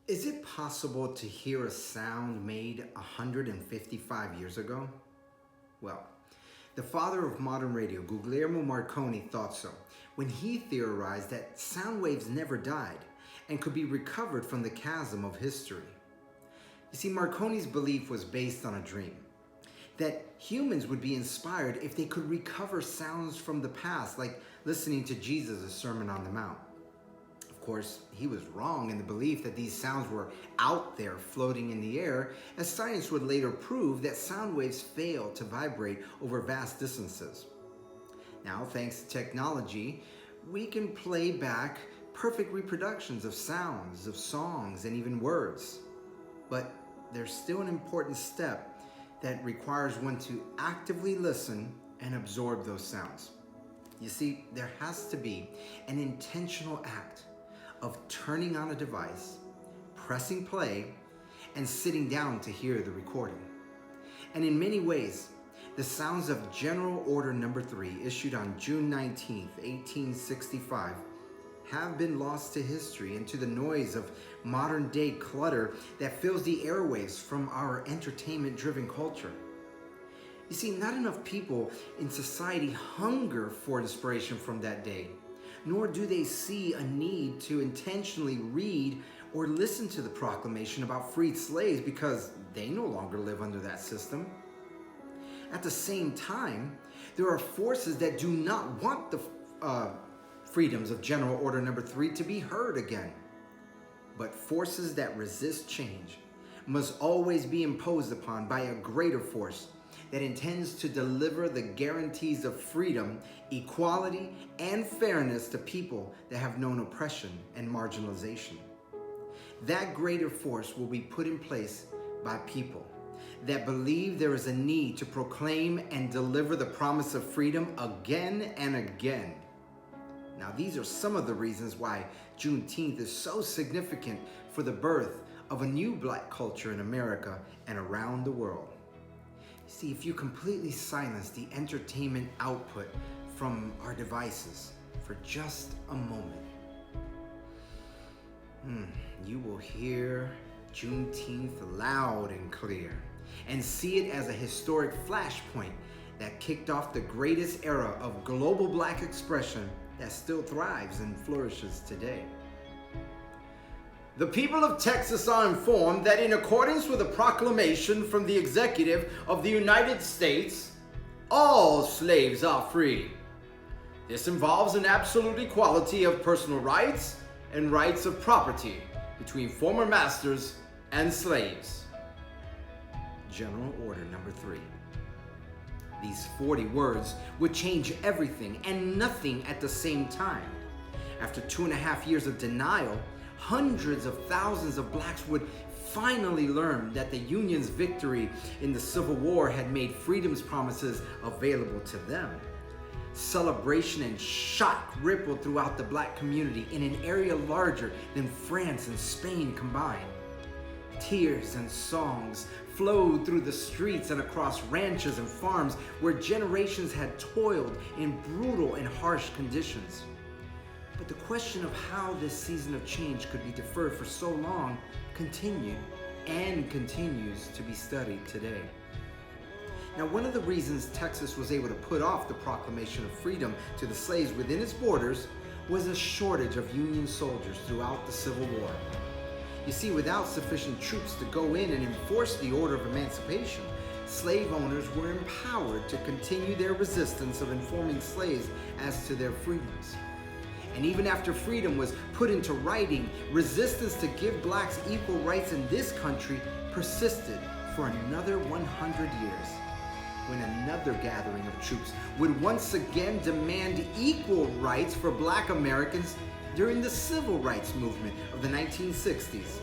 Is it possible to hear a sound made 155 years ago? Well, the father of modern radio, Guglielmo Marconi, thought so when he theorized that sound waves never died and could be recovered from the chasm of history. You see, Marconi's belief was based on a dream that humans would be inspired if they could recover sounds from the past, like listening to Jesus' Sermon on the Mount. Of course, he was wrong in the belief that these sounds were out there floating in the air, as science would later prove that sound waves fail to vibrate over vast distances. Now, thanks to technology, we can play back perfect reproductions of sounds, of songs, and even words. But there's still an important step that requires one to actively listen and absorb those sounds. You see, there has to be an intentional act of turning on a device, pressing play, and sitting down to hear the recording. And in many ways, the sounds of General Order Number 3, issued on June 19th, 1865, have been lost to history and to the noise of modern-day clutter that fills the airwaves from our entertainment-driven culture. You see, not enough people in society hunger for inspiration from that day, nor do they see a need to intentionally read or listen to the proclamation about freed slaves because they no longer live under that system. At the same time, there are forces that do not want the freedoms of General Order Number 3 to be heard again. But forces that resist change must always be imposed upon by a greater force that intends to deliver the guarantees of freedom, equality, and fairness to people that have known oppression and marginalization. That greater force will be put in place by people that believe there is a need to proclaim and deliver the promise of freedom again and again. Now, these are some of the reasons why Juneteenth is so significant for the birth of a new Black culture in America and around the world. See, if you completely silence the entertainment output from our devices for just a moment, you will hear Juneteenth loud and clear and see it as a historic flashpoint that kicked off the greatest era of global Black expression that still thrives and flourishes today. The people of Texas are informed that in accordance with a proclamation from the Executive of the United States, all slaves are free. This involves an absolute equality of personal rights and rights of property between former masters and slaves. General Order Number 3. These 40 words would change everything and nothing at the same time. After 2.5 years of denial, hundreds of thousands of Blacks would finally learn that the Union's victory in the Civil War had made freedom's promises available to them. Celebration and shock rippled throughout the Black community in an area larger than France and Spain combined. Tears and songs flowed through the streets and across ranches and farms where generations had toiled in brutal and harsh conditions. But the question of how this season of change could be deferred for so long continued and continues to be studied today. Now, one of the reasons Texas was able to put off the proclamation of freedom to the slaves within its borders was a shortage of Union soldiers throughout the Civil War. You see, without sufficient troops to go in and enforce the order of emancipation, slave owners were empowered to continue their resistance of informing slaves as to their freedoms. And even after freedom was put into writing, resistance to give Blacks equal rights in this country persisted for another 100 years, when another gathering of troops would once again demand equal rights for Black Americans during the Civil Rights Movement of the 1960s.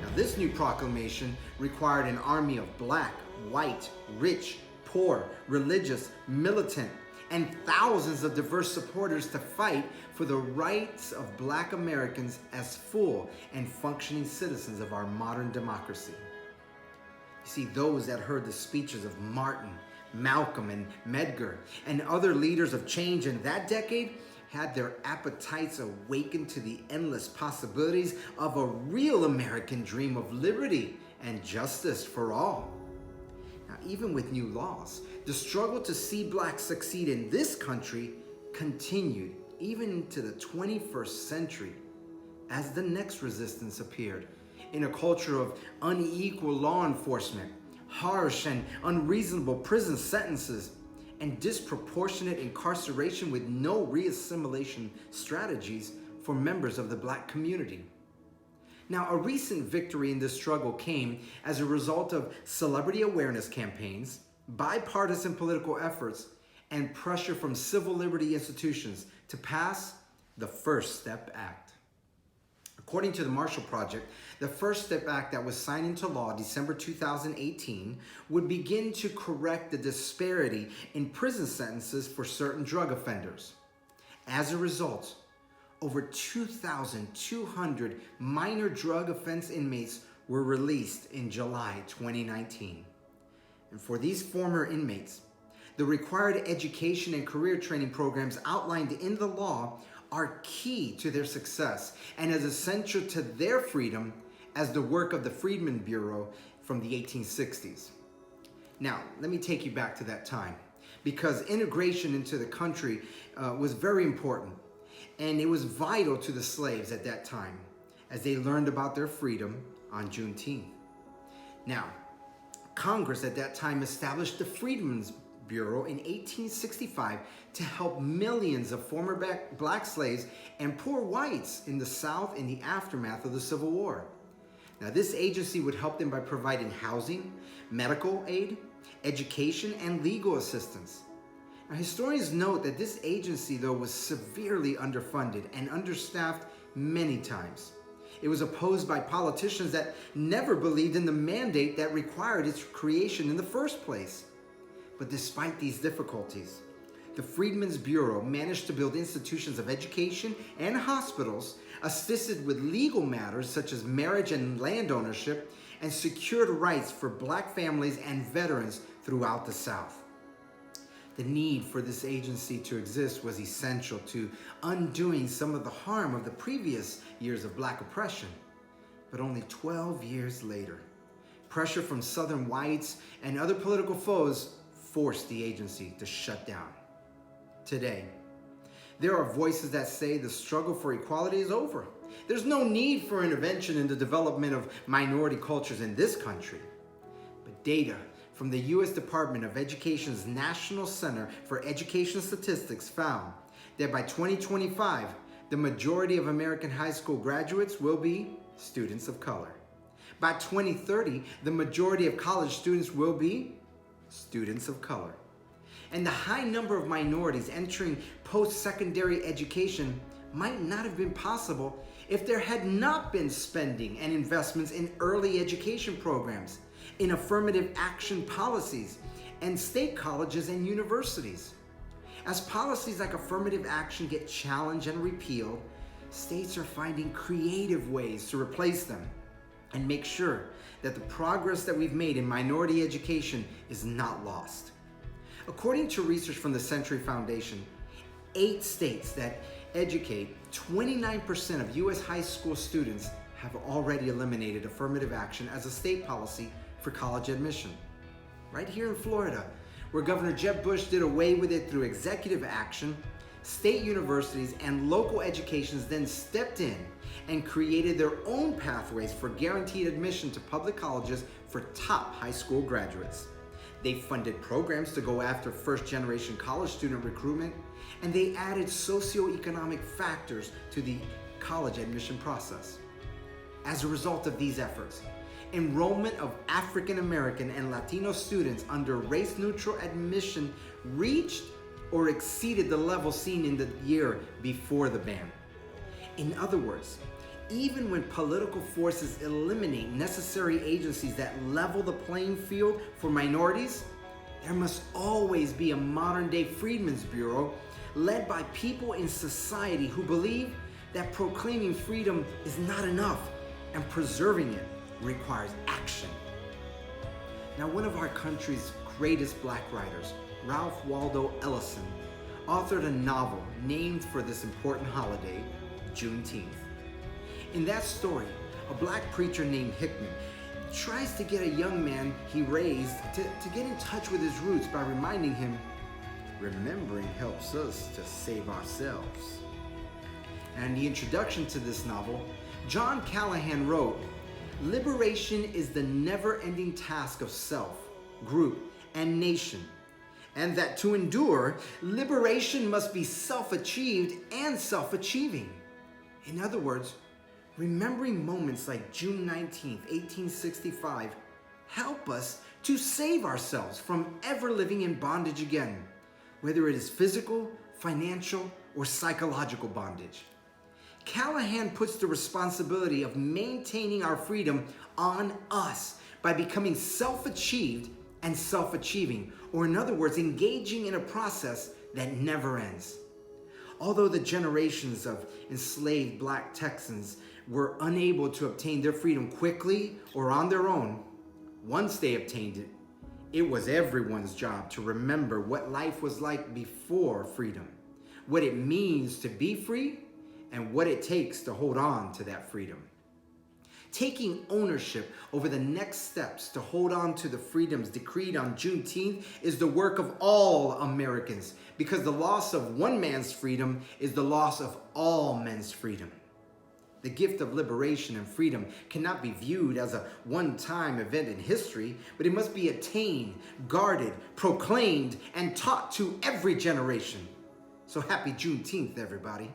Now, this new proclamation required an army of Black, white, rich, poor, religious, militant, and thousands of diverse supporters to fight for the rights of Black Americans as full and functioning citizens of our modern democracy. You see, those that heard the speeches of Martin, Malcolm, and Medgar, and other leaders of change in that decade had their appetites awakened to the endless possibilities of a real American dream of liberty and justice for all. Now, even with new laws, the struggle to see blacks succeed in this country continued even into the 21st century as the next resistance appeared in a culture of unequal law enforcement, harsh and unreasonable prison sentences, and disproportionate incarceration with no re-assimilation strategies for members of the black community. Now, a recent victory in this struggle came as a result of celebrity awareness campaigns, bipartisan political efforts, and pressure from civil liberty institutions to pass the First Step Act. According to the Marshall Project, the First Step Act that was signed into law December 2018 would begin to correct the disparity in prison sentences for certain drug offenders. As a result, over 2,200 minor drug offense inmates were released in July 2019. And for these former inmates, the required education and career training programs outlined in the law are key to their success and as essential to their freedom as the work of the Freedmen's Bureau from the 1860s. Now, let me take you back to that time, because integration into the country was very important, and it was vital to the slaves at that time as they learned about their freedom on Juneteenth. Now, Congress at that time established the Freedmen's Bureau in 1865 to help millions of former black slaves and poor whites in the South in the aftermath of the Civil War. Now, this agency would help them by providing housing, medical aid, education, and legal assistance. Now, historians note that this agency, though, was severely underfunded and understaffed many times. It was opposed by politicians that never believed in the mandate that required its creation in the first place. But despite these difficulties, the Freedmen's Bureau managed to build institutions of education and hospitals, assisted with legal matters such as marriage and land ownership, and secured rights for black families and veterans throughout the South. The need for this agency to exist was essential to undoing some of the harm of the previous years of black oppression. But only 12 years later, pressure from Southern whites and other political foes forced the agency to shut down. Today, there are voices that say the struggle for equality is over. There's no need for intervention in the development of minority cultures in this country. But data from the U.S. Department of Education's National Center for Education Statistics found that by 2025, the majority of American high school graduates will be students of color. By 2030, the majority of college students will be students of color. And the high number of minorities entering post-secondary education might not have been possible if there had not been spending and investments in early education programs, in affirmative action policies, and state colleges and universities. As policies like affirmative action get challenged and repealed, states are finding creative ways to replace them and make sure that the progress that we've made in minority education is not lost. According to research from the Century Foundation, 8 states that educate 29% of U.S. high school students have already eliminated affirmative action as a state policy for college admission. Right here in Florida, where Governor Jeb Bush did away with it through executive action, state universities and local educations then stepped in and created their own pathways for guaranteed admission to public colleges for top high school graduates. They funded programs to go after first-generation college student recruitment, and they added socioeconomic factors to the college admission process. As a result of these efforts, enrollment of African American and Latino students under race-neutral admission reached or exceeded the level seen in the year before the ban. In other words, even when political forces eliminate necessary agencies that level the playing field for minorities, there must always be a modern-day Freedmen's Bureau led by people in society who believe that proclaiming freedom is not enough and preserving it requires action. Now, one of our country's greatest black writers, Ralph Waldo Ellison, authored a novel named for this important holiday, Juneteenth. In that story, a black preacher named Hickman tries to get a young man he raised to get in touch with his roots by reminding him, remembering helps us to save ourselves. And in the introduction to this novel, John Callahan wrote, liberation is the never-ending task of self, group, and nation, and that to endure, liberation must be self-achieved and self-achieving. In other words, remembering moments like June 19th, 1865, help us to save ourselves from ever living in bondage again, whether it is physical, financial, or psychological bondage. Callahan puts the responsibility of maintaining our freedom on us by becoming self-achieved and self-achieving, or in other words, engaging in a process that never ends. Although the generations of enslaved black Texans were unable to obtain their freedom quickly or on their own, once they obtained it, it was everyone's job to remember what life was like before freedom, what it means to be free, and what it takes to hold on to that freedom. Taking ownership over the next steps to hold on to the freedoms decreed on Juneteenth is the work of all Americans, because the loss of one man's freedom is the loss of all men's freedom. The gift of liberation and freedom cannot be viewed as a one-time event in history, but it must be attained, guarded, proclaimed, and taught to every generation. So happy Juneteenth, everybody.